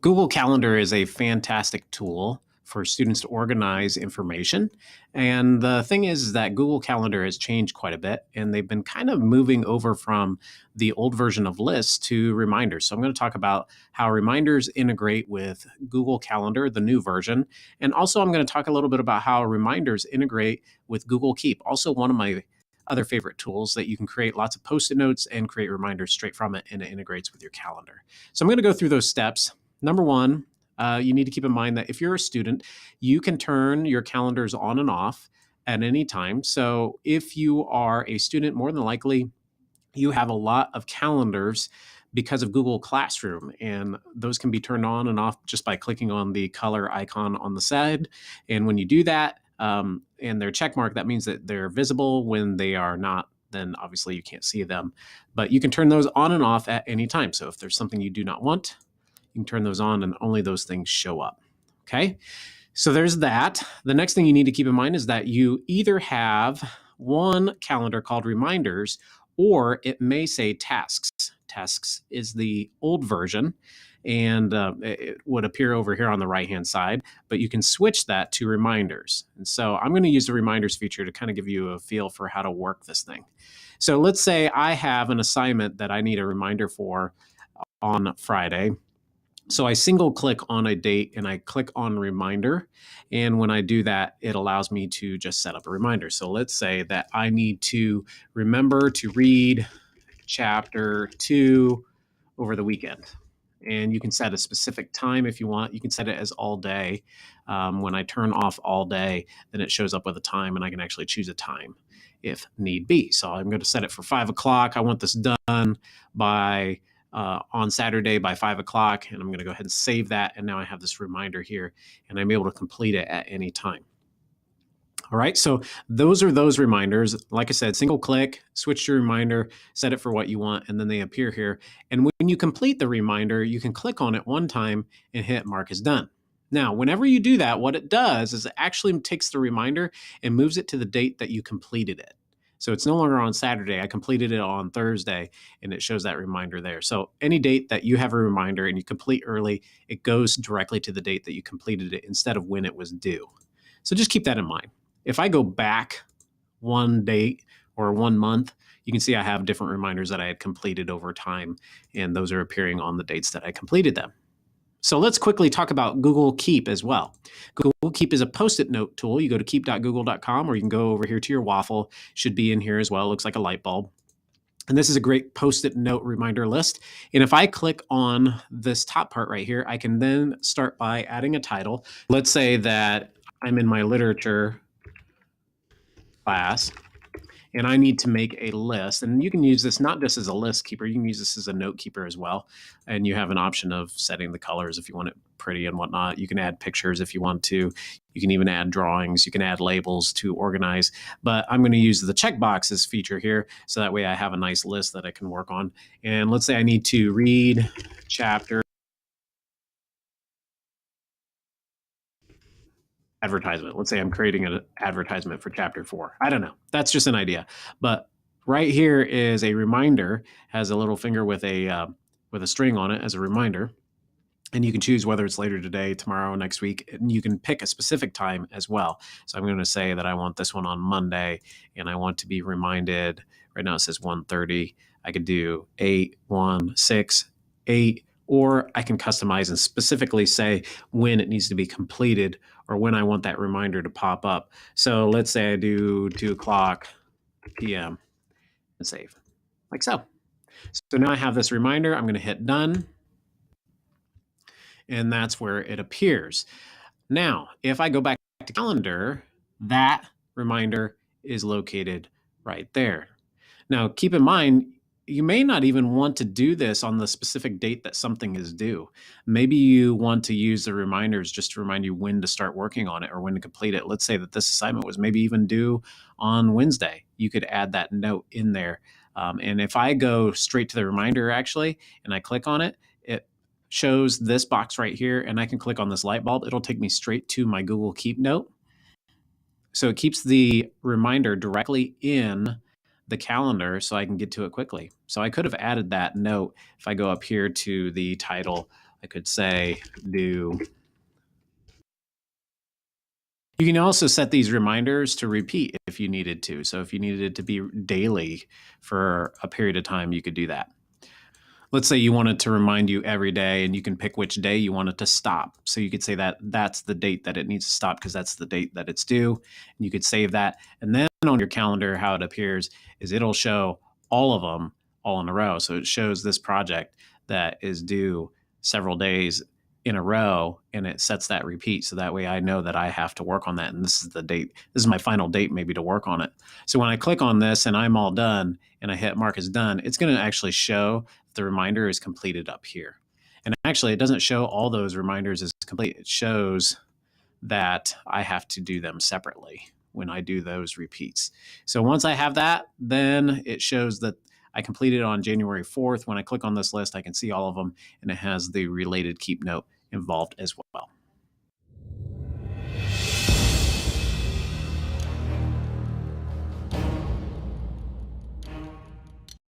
Google Calendar is a fantastic tool for students to organize information. And the thing is that Google Calendar has changed quite a bit, and they've been kind of moving over from the old version of lists to reminders. So I'm going to talk about how reminders integrate with Google Calendar, the new version. And also I'm going to talk a little bit about how reminders integrate with Google Keep, also one of my other favorite tools that you can create lots of Post-it notes and create reminders straight from it, and it integrates with your calendar. So I'm going to go through those steps. Number one, you need to keep in mind that if you're a student, you can turn your calendars on and off at any time. So if you are a student, more than likely, you have a lot of calendars because of Google Classroom, and those can be turned on and off just by clicking on the color icon on the side. And when you do that, and they're check marked, that means that they're visible. When they are not, then obviously you can't see them. But you can turn those on and off at any time. So if there's something you do not want, you can turn those on and only those things show up. Okay, so there's that. The next thing you need to keep in mind is that you either have one calendar called Reminders, or it may say Tasks. Tasks is the old version, and it would appear over here on the right-hand side, but you can switch that to Reminders. And so I'm going to use the Reminders feature to kind of give you a feel for how to work this thing. So let's say I have an assignment that I need a reminder for on Friday. So I single click on a date and I click on Reminder. And when I do that, it allows me to just set up a reminder. So let's say that I need to remember to read chapter 2 over the weekend. And you can set a specific time if you want. You can set it as all day. When I turn off all day, then it shows up with a time, and I can actually choose a time if need be. So I'm going to set it for 5 o'clock. I want this done by on Saturday by 5 o'clock, and I'm going to go ahead and save that. And now I have this reminder here, and I'm able to complete it at any time. All right, so those are those reminders. Like I said, single click, switch to reminder, set it for what you want, and then they appear here. And when you complete the reminder, you can click on it one time and hit mark as done. Now, whenever you do that, what it does is it actually takes the reminder and moves it to the date that you completed it. So it's no longer on Saturday. I completed it on Thursday, and it shows that reminder there. So any date that you have a reminder and you complete early, it goes directly to the date that you completed it instead of when it was due. So just keep that in mind. If I go back one date or 1 month, you can see I have different reminders that I had completed over time, and those are appearing on the dates that I completed them. So let's quickly talk about Google Keep as well. Google Keep is a Post-it note tool. You go to keep.google.com, or you can go over here to your waffle. Should be in here as well. It looks like a light bulb. And this is a great Post-it note reminder list. And if I click on this top part right here, I can then start by adding a title. Let's say that I'm in my literature class, and I need to make a list. And you can use this not just as a list keeper, you can use this as a note keeper as well. And you have an option of setting the colors if you want it pretty and whatnot. You can add pictures if you want to. You can even add drawings. You can add labels to organize. But I'm going to use the checkboxes feature here, so that way I have a nice list that I can work on. And let's say I need to read chapter advertisement. Let's say I'm creating an advertisement for chapter 4. I don't know. That's just an idea. But right here is a reminder, has a little finger with a string on it as a reminder. And you can choose whether it's later today, tomorrow, next week, and you can pick a specific time as well. So I'm going to say that I want this one on Monday, and I want to be reminded. Right now it says 1:30. I could do 8, 1, 6, 8, or I can customize and specifically say when it needs to be completed or when I want that reminder to pop up. So let's say I do 2 o'clock p.m. and save, like so. So now I have this reminder. I'm going to hit done, and that's where it appears. Now, if I go back to calendar, that reminder is located right there. Now, keep in mind, you may not even want to do this on the specific date that something is due. Maybe you want to use the reminders just to remind you when to start working on it or when to complete it. Let's say that this assignment was maybe even due on Wednesday. You could add that note in there. And if I go straight to the reminder, actually, and I click on it, it shows this box right here, and I can click on this light bulb. It'll take me straight to my Google Keep note. So it keeps the reminder directly in the calendar so I can get to it quickly. So I could have added that note if I go up here to the title I could say do. You can also set these reminders to repeat if you needed to. So if you needed it to be daily for a period of time, you could do that. Let's say you want it to remind you every day, and you can pick which day you want it to stop. So you could say that that's the date that it needs to stop because that's the date that it's due. And you could save that. And then on your calendar, how it appears is it'll show all of them all in a row. So it shows this project that is due several days in a row, and it sets that repeat. So that way I know that I have to work on that. And this is the date. This is my final date maybe to work on it. So when I click on this and I'm all done and I hit mark as done, it's going to actually show the reminder is completed up here. And actually, it doesn't show all those reminders as complete. It shows that I have to do them separately when I do those repeats. So once I have that, then it shows that I completed on January 4th. When I click on this list, I can see all of them, and it has the related keep note involved as well.